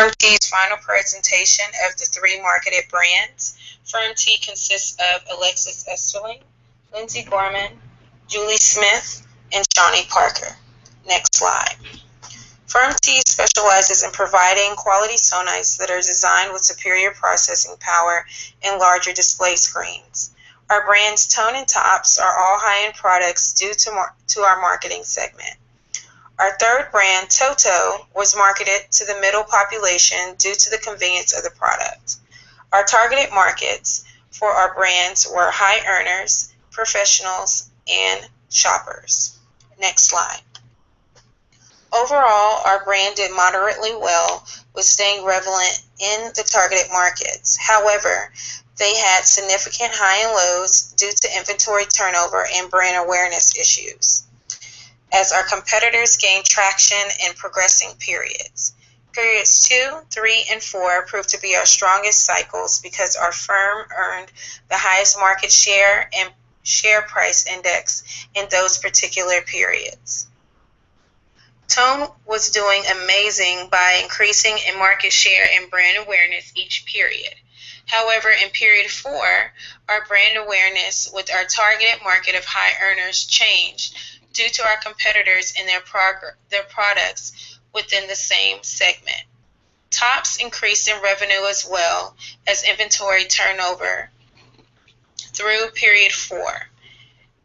Firm T's final presentation of the three marketed brands. Firm T consists of Alexis Esterling, Lindsay Gorman, Julie Smith, and Shawnee Parker. Next slide. Firm T specializes in providing quality sonites that are designed with superior processing power and larger display screens. Our brands Tone and Tops are all high-end products due to our marketing segment. Our third brand, Toto, was marketed to the middle population due to the convenience of the product. Our targeted markets for our brands were high earners, professionals, and shoppers. Next slide. Overall, our brand did moderately well with staying relevant in the targeted markets. However, they had significant high and lows due to inventory turnover and brand awareness issues, as our competitors gained traction in progressing periods. Periods 2, 3, and 4 proved to be our strongest cycles because our firm earned the highest market share and share price index in those particular periods. Tone was doing amazing by increasing in market share and brand awareness each period. However, in period 4, our brand awareness with our targeted market of high earners changed due to our competitors and their products within the same segment. Tops increased in revenue as well as inventory turnover through period 4.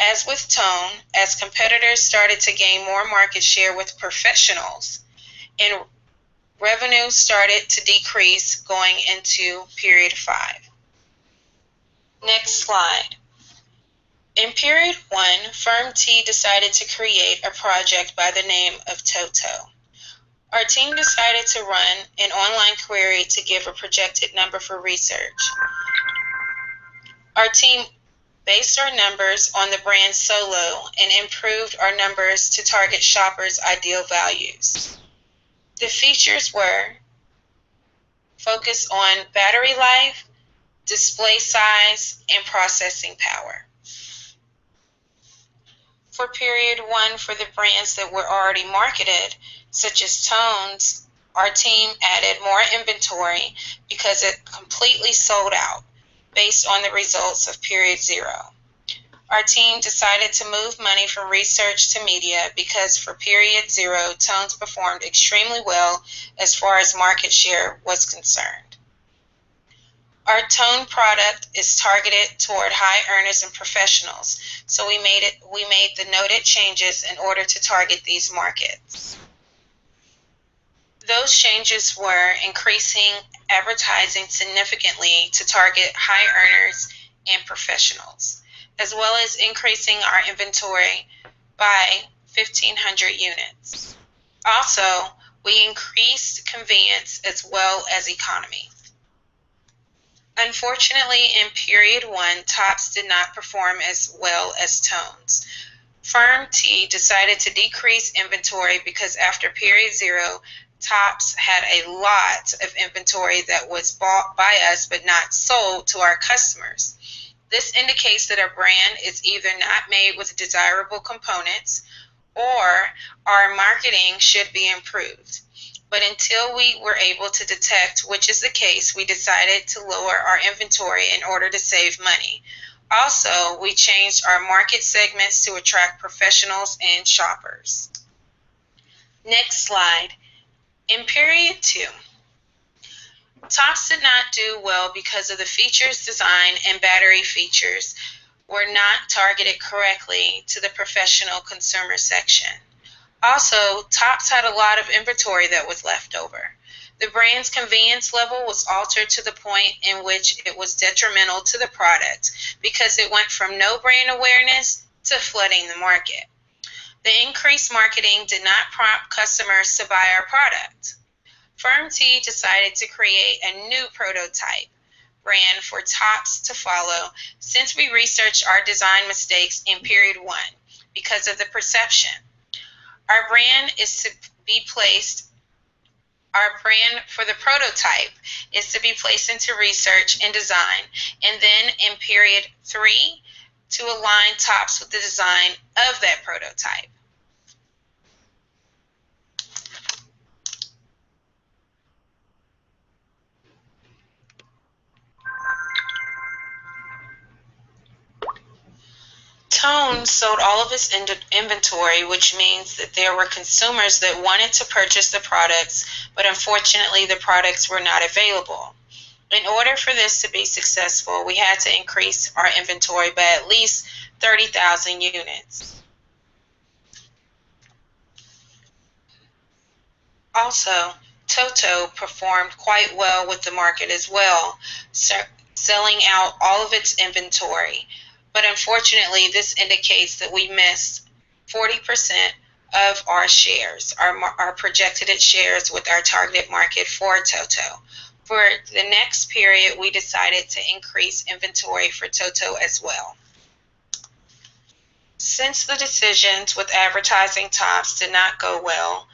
As with Tone, as competitors started to gain more market share with professionals, and revenue started to decrease going into period 5. Next slide. In period 1, Firm T decided to create a project by the name of Toto. Our team decided to run an online query to give a projected number for research. Our team based our numbers on the brand Solo and improved our numbers to target shoppers' ideal values. The features were focus on battery life, display size, and processing power. For period 1, for the brands that were already marketed, such as Tones, our team added more inventory because it completely sold out based on the results of period 0. Our team decided to move money from research to media because for period 0, Tones performed extremely well as far as market share was concerned. Our Tone product is targeted toward high earners and professionals, so we made the noted changes in order to target these markets. Those changes were increasing advertising significantly to target high earners and professionals, as well as increasing our inventory by 1,500 units. Also, we increased convenience as well as economy. Unfortunately, in period 1, Tops did not perform as well as Tones. Firm T decided to decrease inventory because after period 0, Tops had a lot of inventory that was bought by us but not sold to our customers. This indicates that our brand is either not made with desirable components or our marketing should be improved. But until we were able to detect which is the case, we decided to lower our inventory in order to save money. Also, we changed our market segments to attract professionals and shoppers. Next slide. In period 2, Tops did not do well because of the features design and battery features were not targeted correctly to the professional consumer section. Also, Tops had a lot of inventory that was left over. The brand's convenience level was altered to the point in which it was detrimental to the product because it went from no brand awareness to flooding the market. The increased marketing did not prompt customers to buy our product. Firm T decided to create a new prototype brand for Tops to follow since we researched our design mistakes in period 1 because of the perception. Our brand for the prototype is to be placed into research and design, and then in period 3 to align Tops with the design of that prototype. Tone sold all of its inventory, which means that there were consumers that wanted to purchase the products, but unfortunately the products were not available. In order for this to be successful, we had to increase our inventory by at least 30,000 units. Also, Toto performed quite well with the market as well, selling out all of its inventory. But unfortunately, this indicates that we missed 40% of our shares, our projected shares with our targeted market for Toto. For the next period, we decided to increase inventory for Toto as well. Since the decisions with advertising Tops did not go well,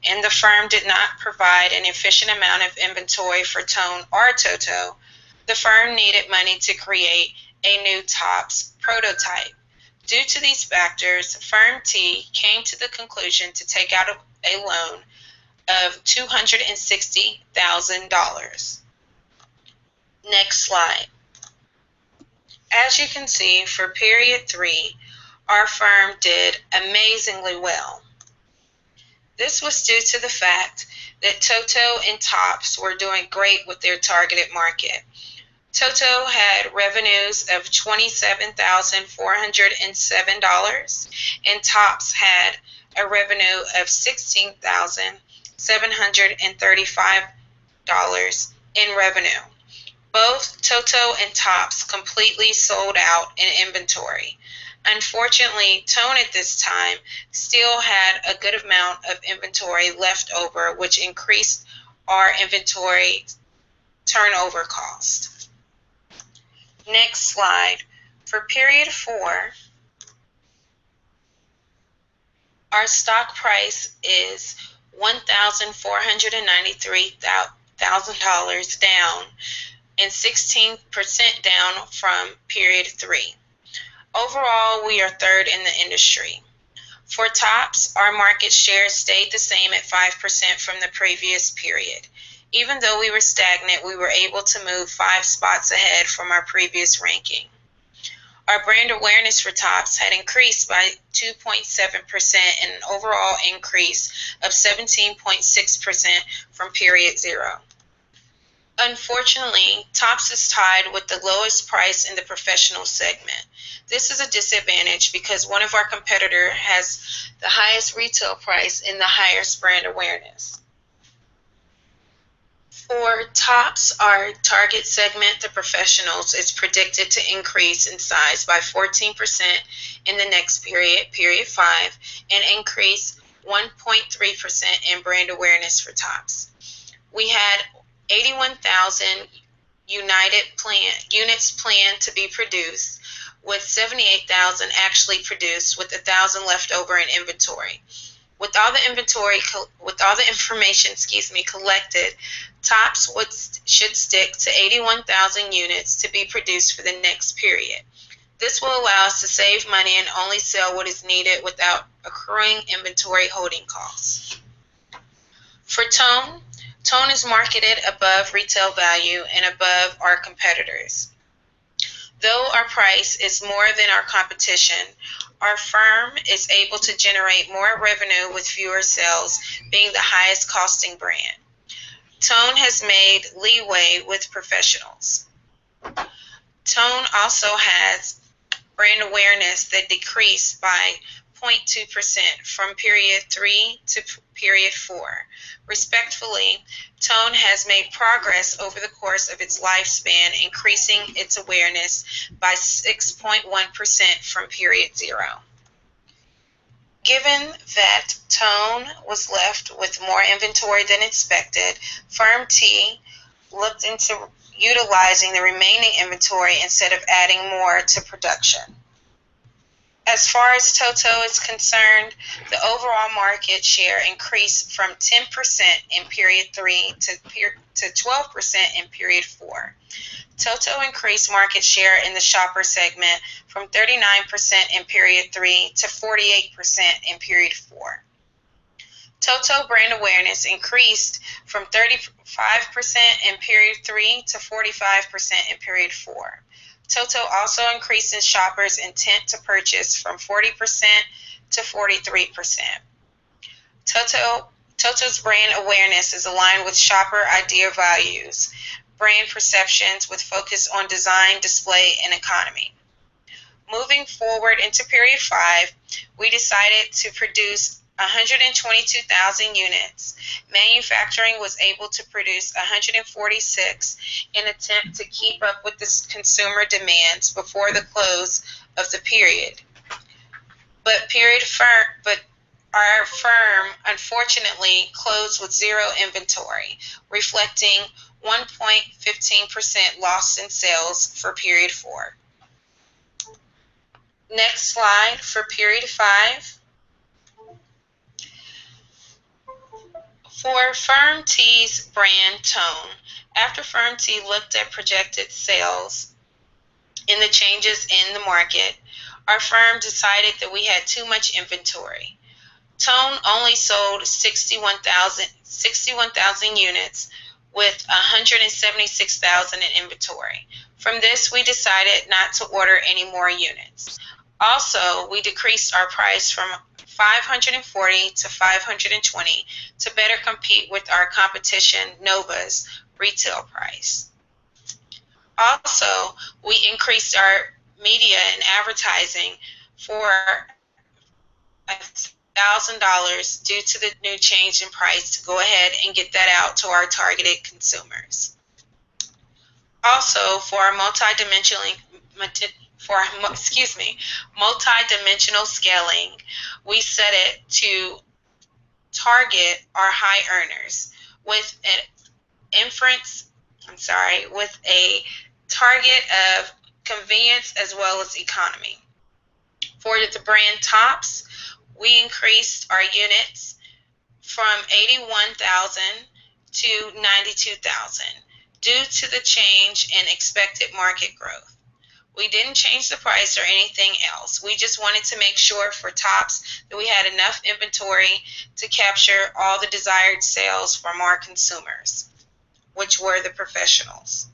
and the firm did not provide an efficient amount of inventory for Tone or Toto, the firm needed money to create a new Tops prototype. Due to these factors, Firm T came to the conclusion to take out a loan of $260,000. Next slide. As you can see, for period 3, our firm did amazingly well. This was due to the fact that Toto and Tops were doing great with their targeted market. Toto had revenues of $27,407, and Tops had a revenue of $16,735 in revenue. Both Toto and Tops completely sold out in inventory. Unfortunately, Tone at this time still had a good amount of inventory left over, which increased our inventory turnover cost. Next slide. For period 4, our stock price is $1,493,000 down and 16% down from period 3. Overall, we are third in the industry. For Tops, our market share stayed the same at 5% from the previous period. Even though we were stagnant, we were able to move 5 spots ahead from our previous ranking. Our brand awareness for Tops had increased by 2.7% and an overall increase of 17.6% from period 0. Unfortunately, Tops is tied with the lowest price in the professional segment. This is a disadvantage because one of our competitors has the highest retail price and the highest brand awareness. For Tops, our target segment, the professionals, is predicted to increase in size by 14% in the next period, period 5, and increase 1.3% in brand awareness for Tops. We had 81,000 units planned to be produced, with 78,000 actually produced, with 1,000 left over in inventory. With all the information collected, Tops should stick to 81,000 units to be produced for the next period. This will allow us to save money and only sell what is needed without accruing inventory holding costs. For Tone, Tone is marketed above retail value and above our competitors. Though our price is more than our competition, our firm is able to generate more revenue with fewer sales, being the highest costing brand. Tone has made leeway with professionals. Tone also has brand awareness that decreased by 0.2% from period 3 to period 4. Respectfully, Tone has made progress over the course of its lifespan, increasing its awareness by 6.1% from period 0. Given that Tone was left with more inventory than expected, Firm T looked into utilizing the remaining inventory instead of adding more to production. As far as Toto is concerned, the overall market share increased from 10% in period 3 to 12% in period 4. Toto increased market share in the shopper segment from 39% in period 3 to 48% in period 4. Toto brand awareness increased from 35% in period 3 to 45% in period 4. Toto also increasing shoppers' intent to purchase from 40% to 43%. Toto's brand awareness is aligned with shopper idea values, brand perceptions with focus on design, display, and economy. Moving forward into period 5, we decided to produce 122,000 units. Manufacturing was able to produce 146 in an attempt to keep up with the consumer demands before the close of the period. But our firm unfortunately closed with zero inventory, reflecting 1.15% loss in sales for period 4. Next slide for period 5. For Firm T's brand tone, after Firm T looked at projected sales and the changes in the market, our firm decided that we had too much inventory. Tone only sold 61,000 units with 176,000 in inventory. From this, we decided not to order any more units. Also, we decreased our price from 540 to 520 to better compete with our competition, Nova's retail price. Also, we increased our media and advertising for $1,000 due to the new change in price to go ahead and get that out to our targeted consumers. Also, for our multi-dimensional scaling, we set it to target our high earners with with a target of convenience as well as economy. For the brand Tops, we increased our units from 81,000 to 92,000 due to the change in expected market growth. We didn't change the price or anything else. We just wanted to make sure for Tops that we had enough inventory to capture all the desired sales from our consumers, which were the professionals.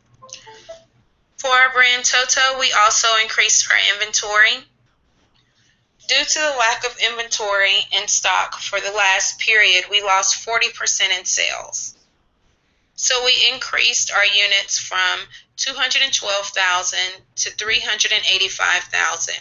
For our brand Toto, we also increased our inventory. Due to the lack of inventory in stock for the last period, we lost 40% in sales. So we increased our units from 212,000 to 385,000.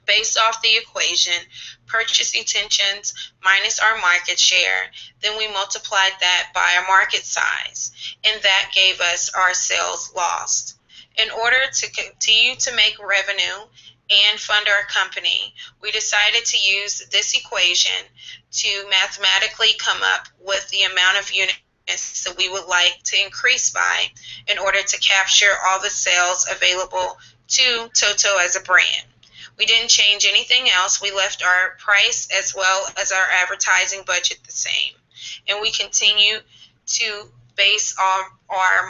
Based off the equation, purchase intentions minus our market share, then we multiplied that by our market size, and that gave us our sales lost. In order to continue to make revenue and fund our company, we decided to use this equation to mathematically come up with the amount of units that we would like to increase by in order to capture all the sales available to Toto as a brand. We didn't change anything else. We left our price as well as our advertising budget the same. And we continue to base our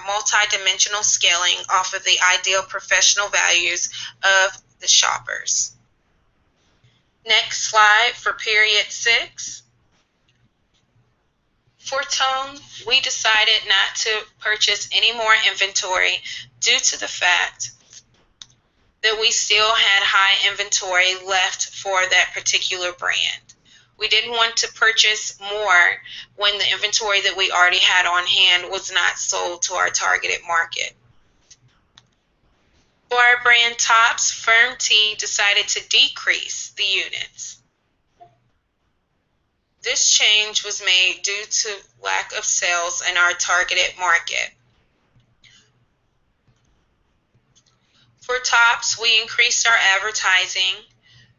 multi-dimensional scaling off of the ideal professional values of the shoppers. Next slide for period 6. For Tone, we decided not to purchase any more inventory due to the fact that we still had high inventory left for that particular brand. We didn't want to purchase more when the inventory that we already had on hand was not sold to our targeted market. For our brand Tops, Firm T decided to decrease the units. This change was made due to lack of sales in our targeted market. For Tops, we increased our advertising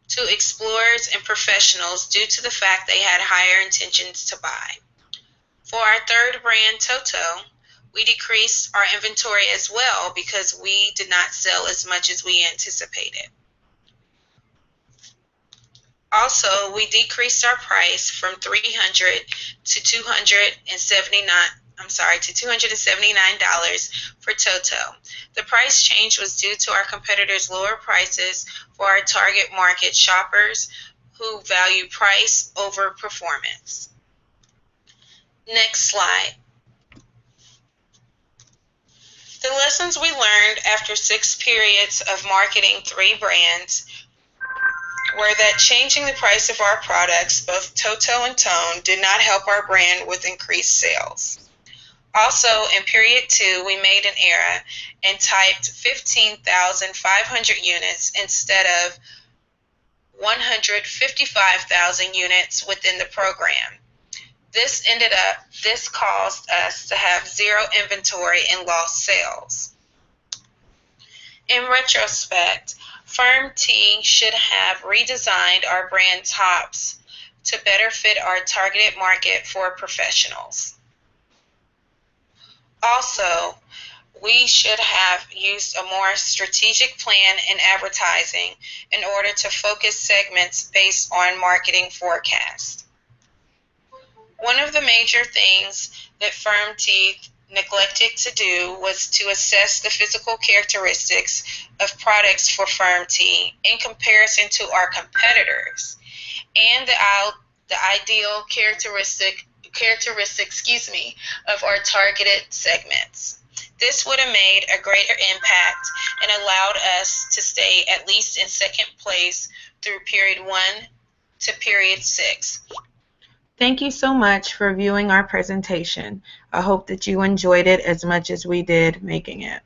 to explorers and professionals due to the fact they had higher intentions to buy. For our third brand, Toto, we decreased our inventory as well because we did not sell as much as we anticipated. Also, we decreased our price from $300 to $279 for Toto. The price change was due to our competitors' lower prices for our target market shoppers who value price over performance. Next slide. The lessons we learned after 6 periods of marketing 3 brands were that changing the price of our products, both Toto and Tone, did not help our brand with increased sales. Also, in period 2, we made an error and typed 15,500 units instead of 155,000 units within the program. This caused us to have zero inventory and lost sales. In retrospect, Firm T should have redesigned our brand tops to better fit our targeted market for professionals. Also, we should have used a more strategic plan in advertising in order to focus segments based on marketing forecasts. One of the major things that Firm T neglected to do was to assess the physical characteristics of products for Firm T in comparison to our competitors and the ideal characteristics of our targeted segments. This would have made a greater impact and allowed us to stay at least in second place through period 1 to period 6. Thank you so much for viewing our presentation. I hope that you enjoyed it as much as we did making it.